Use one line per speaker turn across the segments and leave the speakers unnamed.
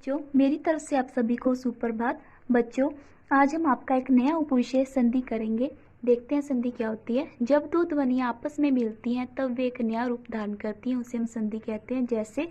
बच्चों, मेरी तरफ से आप सभी को सुप्रभात। बच्चों, आज हम आपका एक नया उपविषय संधि करेंगे। देखते हैं संधि क्या होती है। जब दो ध्वनियां आपस में मिलती हैं तब वे एक नया रूप धारण करती हैं, उसे हम संधि कहते हैं। जैसे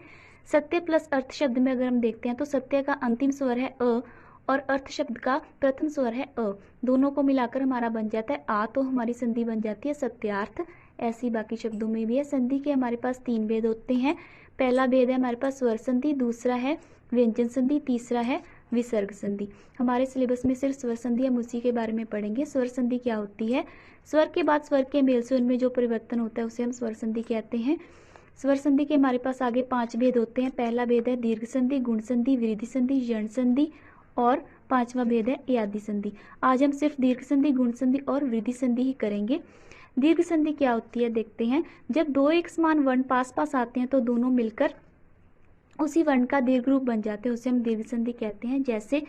सत्य प्लस अर्थ शब्द में अगर हम देखते हैं तो सत्य का अंतिम स्वर है अ और अर्थ शब्द का प्रथम स्वर है अ। दोनों को मिलाकर हमारा बन जाता है आ, तो हमारी संधि बन जाती है सत्यार्थ। ऐसी बाकी शब्दों में भी है। संधि के हमारे पास तीन भेद होते हैं। पहला भेद है हमारे पास स्वर संधि, दूसरा है व्यंजन संधि, तीसरा है विसर्ग संधि। हमारे सिलेबस में सिर्फ स्वर संधि, हम उसी के बारे में पढ़ेंगे। स्वर संधि क्या होती है? स्वर के बाद स्वर के मेल से उनमें जो परिवर्तन होता है उसे हम स्वर संधि कहते हैं। स्वर संधि के हमारे पास आगे 5 भेद होते हैं। पहला भेद है दीर्घ संधि, गुण संधि, वृद्धि संधि, यण संधि और 5वां भेद है यादि संधि। आज हम सिर्फ दीर्घ संधि, गुण संधि और वृद्धि संधि ही करेंगे। दीर्घ संधि क्या होती है देखते हैं। जब दो एक समान वर्ण पास पास आते हैं तो दोनों मिलकर उसी वर्ण का दीर्घ रूप बन जाते हैं, उसे हम दीर्घ संधि कहते हैं। जैसे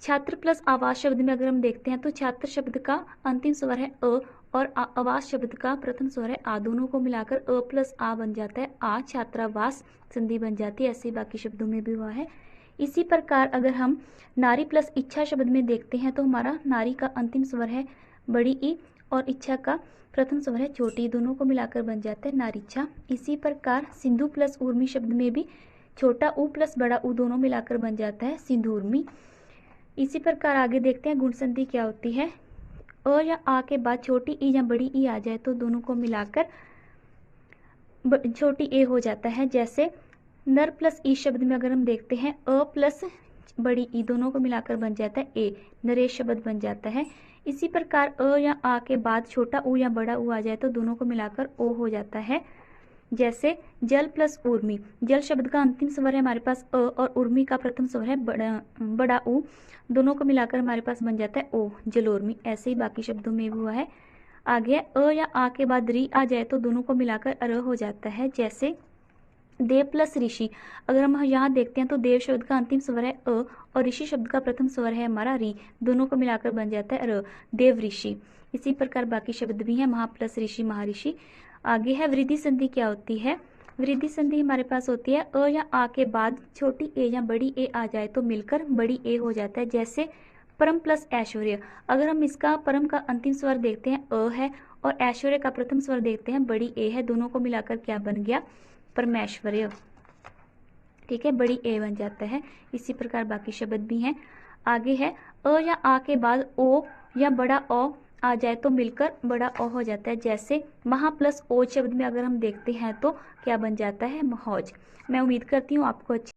छात्र प्लस आवास शब्द में अगर हम देखते हैं तो छात्र शब्द का अंतिम स्वर है अ और आवास शब्द का प्रथम स्वर है आ। दोनों को मिलाकर अ प्लस आ बन जाता है आ, छात्रावास संधि बन जाती है। ऐसे बाकी शब्दों में भी हुआ है। इसी प्रकार अगर हम नारी प्लस इच्छा शब्द में देखते हैं तो हमारा नारी का अंतिम स्वर है बड़ी ई और इच्छा का प्रथम स्वर है छोटी, दोनों को मिलाकर बन जाता है नारीच्छा। इसी प्रकार सिंधु प्लस उर्मी शब्द में भी छोटा ऊ प्लस बड़ा ऊ दोनों मिलाकर बन जाता है सिंधुर्मी। इसी प्रकार आगे देखते हैं गुण संधि क्या होती है। अ या आ के बाद छोटी ई या बड़ी ई आ जाए तो दोनों को मिलाकर छोटी ए हो जाता है। जैसे नर प्लस ई शब्द में अगर हम देखते हैं अ प्लस बड़ी ई दोनों को मिलाकर बन जाता है ए, नरेश शब्द बन जाता है। इसी प्रकार अ या आ के बाद छोटा ऊ या बड़ा ऊ आ जाए तो दोनों को मिलाकर ओ हो जाता है। जैसे जल प्लस उर्मी, जल शब्द का अंतिम स्वर है हमारे पास अ और उर्मी का प्रथम स्वर है बड़ा ऊ, दोनों को मिलाकर हमारे पास बन जाता है ओ, जलोर्मी। ऐसे ही बाकी शब्दों में भी हुआ है। आगे अ या आ के बाद री आ जाए तो दोनों को मिलाकर अर हो जाता है। जैसे देव प्लस ऋषि, अगर हम यहाँ देखते हैं तो देव शब्द का अंतिम स्वर है अ और ऋषि शब्द का प्रथम स्वर है हमारा री, दोनों को मिलाकर बन जाता है र, देव ऋषि। इसी प्रकार बाकी शब्द भी हैं, महा प्लस ऋषि महर्षि। आगे है वृद्धि संधि क्या होती है। वृद्धि संधि हमारे पास होती है अ या आ के बाद छोटी ए या बड़ी ए आ जाए तो मिलकर बड़ी ए हो जाता है। जैसे परम प्लस ऐश्वर्य, अगर हम इसका परम का अंतिम स्वर देखते हैं अ है और ऐश्वर्य का प्रथम स्वर देखते हैं बड़ी ए है, दोनों को मिलाकर क्या बन गया परमेश्वर्य। ठीक है, बड़ी ए बन जाता है। इसी प्रकार बाकी शब्द भी हैं। आगे है अ या आ के बाद ओ या बड़ा ओ आ जाए तो मिलकर बड़ा ओ हो जाता है। जैसे महा प्लस ओ शब्द में अगर हम देखते हैं तो क्या बन जाता है महौज। मैं उम्मीद करती हूँ आपको अच्छी